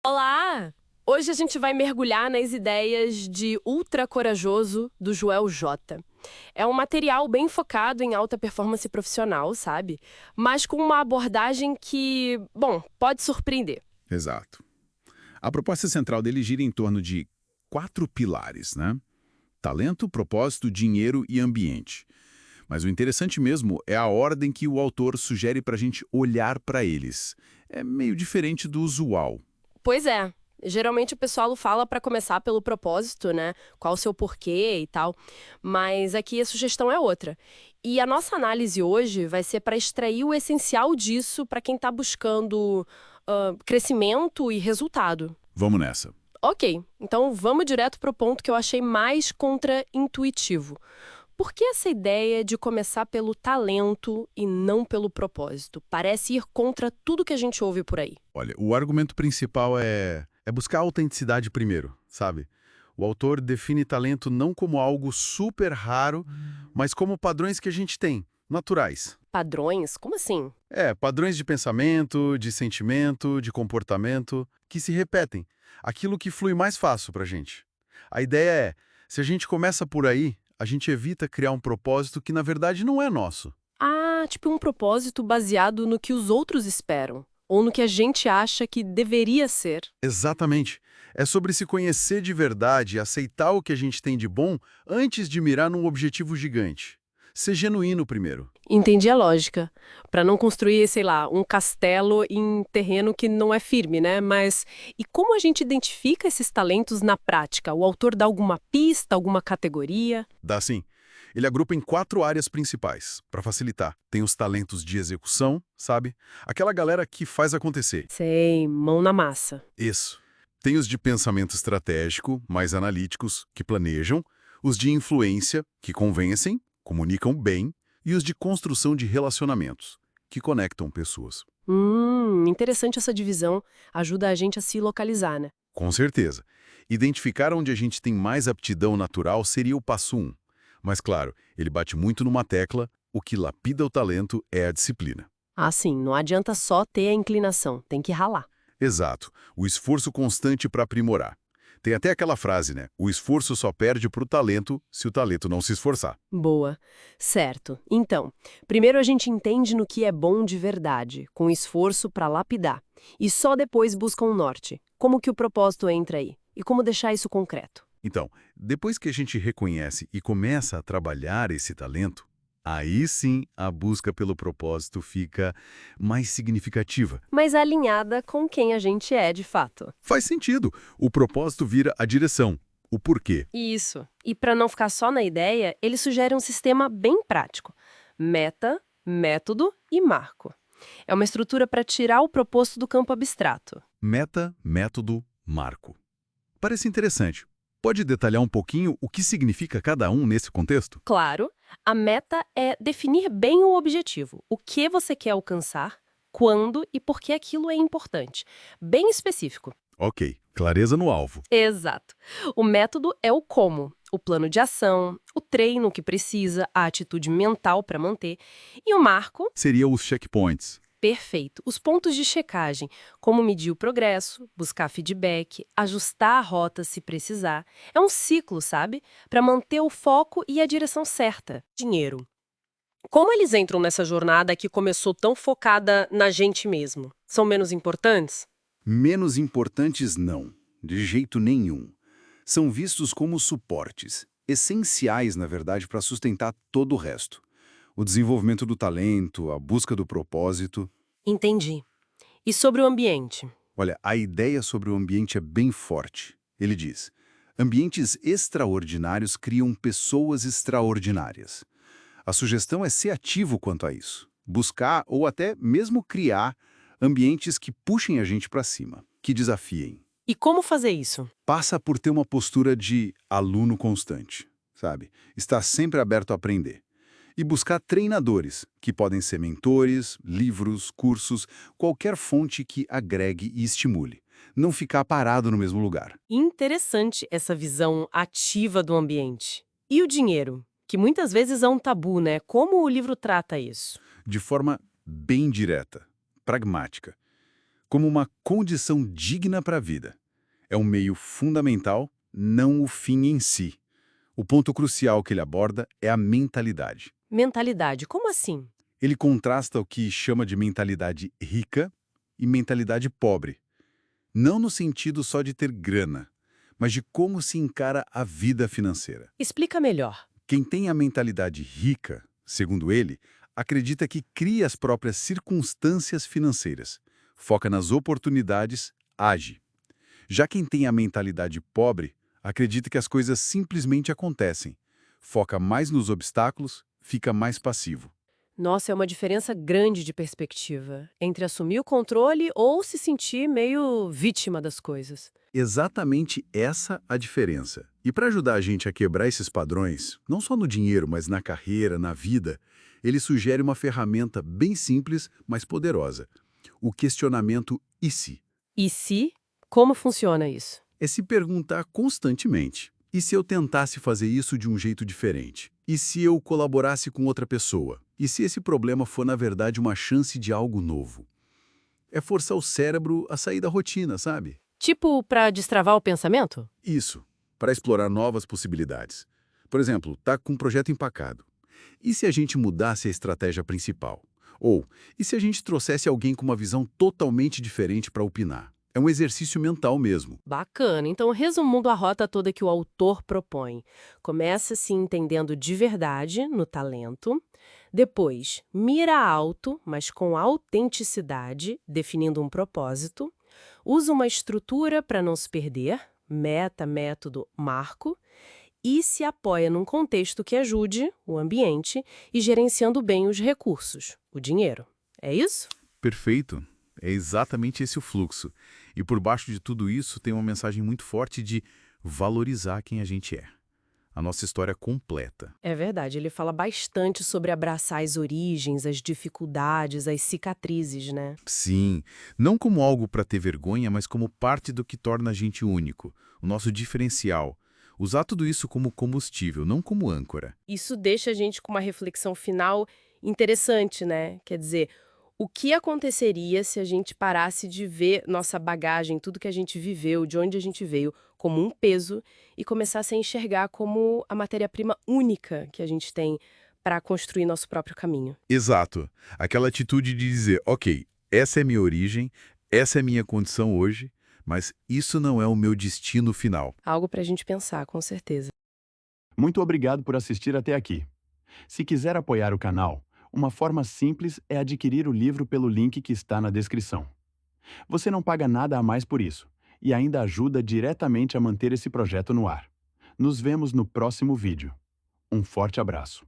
Olá! Hoje a gente vai mergulhar nas ideias de Ultra Corajoso, do Joel J. É um material bem focado em alta performance profissional, sabe? Mas com uma abordagem que, bom, pode surpreender. Exato. A proposta central dele gira em torno de 4 pilares, né? Talento, propósito, dinheiro e ambiente. Mas o interessante mesmo é a ordem que o autor sugere para a gente olhar para eles. É meio diferente do usual. Pois é. Geralmente o pessoal fala para começar pelo propósito, né? Qual o seu porquê e tal. Mas aqui a sugestão é outra. E a nossa análise hoje vai ser para extrair o essencial disso para quem está buscando crescimento e resultado. Vamos nessa. Ok, então vamos direto para o ponto que eu achei mais contra-intuitivo. Por que essa ideia de começar pelo talento e não pelo propósito? Parece ir contra tudo que a gente ouve por aí. Olha, o argumento principal é buscar a autenticidade primeiro, sabe? O autor define talento não como algo super raro, mas como padrões que a gente tem, naturais. Padrões? Como assim? Padrões de pensamento, de sentimento, de comportamento, que se repetem. Aquilo que flui mais fácil pra gente. A ideia é, se a gente começa por aí, a gente evita criar um propósito que na verdade não é nosso. Ah, tipo um propósito baseado no que os outros esperam. Ou no que a gente acha que deveria ser. Exatamente. É sobre se conhecer de verdade e aceitar o que a gente tem de bom antes de mirar num objetivo gigante. Ser genuíno primeiro. Entendi a lógica. Para não construir, sei lá, um castelo em terreno que não é firme, né? Mas e como a gente identifica esses talentos na prática? O autor dá alguma pista, alguma categoria? Dá sim. Ele agrupa em 4 áreas principais, para facilitar. Tem os talentos de execução, sabe? Aquela galera que faz acontecer. Sei, mão na massa. Isso. Tem os de pensamento estratégico, mais analíticos, que planejam. Os de influência, que convencem, comunicam bem. E os de construção de relacionamentos, que conectam pessoas. Interessante essa divisão. Ajuda a gente a se localizar, né? Com certeza. Identificar onde a gente tem mais aptidão natural seria o passo 1. Mas, claro, ele bate muito numa tecla, o que lapida o talento é a disciplina. Ah, sim, não adianta só ter a inclinação, tem que ralar. Exato, o esforço constante para aprimorar. Tem até aquela frase, né? O esforço só perde para o talento se o talento não se esforçar. Boa. Certo. Então, primeiro a gente entende no que é bom de verdade, com esforço para lapidar. E só depois busca um norte. Como que o propósito entra aí? E como deixar isso concreto? Então, depois que a gente reconhece e começa a trabalhar esse talento, aí sim a busca pelo propósito fica mais significativa. Mas alinhada com quem a gente é de fato. Faz sentido. O propósito vira a direção, o porquê. Isso. E para não ficar só na ideia, ele sugere um sistema bem prático: meta, método e marco. É uma estrutura para tirar o proposto do campo abstrato. Meta, método, marco. Parece interessante. Pode detalhar um pouquinho o que significa cada um nesse contexto? Claro, a meta é definir bem o objetivo, o que você quer alcançar, quando e por que aquilo é importante. Bem específico. Ok, clareza no alvo. Exato. O método é o como, o plano de ação, o treino que precisa, a atitude mental para manter. E o marco, Seria os checkpoints. perfeito. Os pontos de checagem, como medir o progresso, buscar feedback, ajustar a rota se precisar. É um ciclo, sabe? Para manter o foco e a direção certa. Dinheiro. Como eles entram nessa jornada que começou tão focada na gente mesmo? São menos importantes? Menos importantes não, de jeito nenhum. São vistos como suportes, essenciais, na verdade, para sustentar todo o resto. O desenvolvimento do talento, a busca do propósito. Entendi. E sobre o ambiente? Olha, a ideia sobre o ambiente é bem forte. Ele diz: ambientes extraordinários criam pessoas extraordinárias. A sugestão é ser ativo quanto a isso. Buscar ou até mesmo criar ambientes que puxem a gente para cima, que desafiem. E como fazer isso? Passa por ter uma postura de aluno constante, sabe? Estar sempre aberto a aprender. E buscar treinadores, que podem ser mentores, livros, cursos, qualquer fonte que agregue e estimule. Não ficar parado no mesmo lugar. Interessante essa visão ativa do ambiente. E o dinheiro? Que muitas vezes é um tabu, né? Como o livro trata isso? De forma bem direta, pragmática. como uma condição digna para a vida. É um meio fundamental, não o fim em si. O ponto crucial que ele aborda é a mentalidade. Mentalidade, como assim? Ele contrasta o que chama de mentalidade rica e mentalidade pobre. Não no sentido só de ter grana, mas de como se encara a vida financeira. Explica melhor. Quem tem a mentalidade rica, segundo ele, acredita que cria as próprias circunstâncias financeiras, foca nas oportunidades, age. Já quem tem a mentalidade pobre, acredita que as coisas simplesmente acontecem, foca mais nos obstáculos, fica mais passivo. Nossa, é uma diferença grande de perspectiva entre assumir o controle ou se sentir meio vítima das coisas. Exatamente essa a diferença. E para ajudar a gente a quebrar esses padrões, não só no dinheiro, mas na carreira, na vida, ele sugere uma ferramenta bem simples, mas poderosa. O questionamento "e se?". E se? Como funciona isso? É se perguntar constantemente: e se eu tentasse fazer isso de um jeito diferente? E se eu colaborasse com outra pessoa? E se esse problema for, na verdade, uma chance de algo novo? É forçar o cérebro a sair da rotina, sabe? Tipo, para destravar o pensamento? Isso, para explorar novas possibilidades. Por exemplo, tá com um projeto empacado. E se a gente mudasse a estratégia principal? Ou, e se a gente trouxesse alguém com uma visão totalmente diferente para opinar? É um exercício mental mesmo. Bacana. Então, resumindo a rota toda que o autor propõe. Começa se entendendo de verdade no talento. Depois, mira alto, mas com autenticidade, definindo um propósito. Usa uma estrutura para não se perder, meta, método, marco. E se apoia num contexto que ajude, o ambiente, e gerenciando bem os recursos, o dinheiro. É isso? Perfeito. É exatamente esse o fluxo. E por baixo de tudo isso tem uma mensagem muito forte de valorizar quem a gente é. A nossa história completa. É verdade, ele fala bastante sobre abraçar as origens, as dificuldades, as cicatrizes, né? Sim, não como algo para ter vergonha, mas como parte do que torna a gente único, o nosso diferencial. Usar tudo isso como combustível, não como âncora. Isso deixa a gente com uma reflexão final interessante, né? Quer dizer, o que aconteceria se a gente parasse de ver nossa bagagem, tudo que a gente viveu, de onde a gente veio, como um peso e começasse a enxergar como a matéria-prima única que a gente tem para construir nosso próprio caminho? Exato. Aquela atitude de dizer, ok, essa é minha origem, essa é minha condição hoje, mas isso não é o meu destino final. Algo para a gente pensar, com certeza. Muito obrigado por assistir até aqui. Se quiser apoiar o canal, uma forma simples é adquirir o livro pelo link que está na descrição. Você não paga nada a mais por isso e ainda ajuda diretamente a manter esse projeto no ar. Nos vemos no próximo vídeo. Um forte abraço.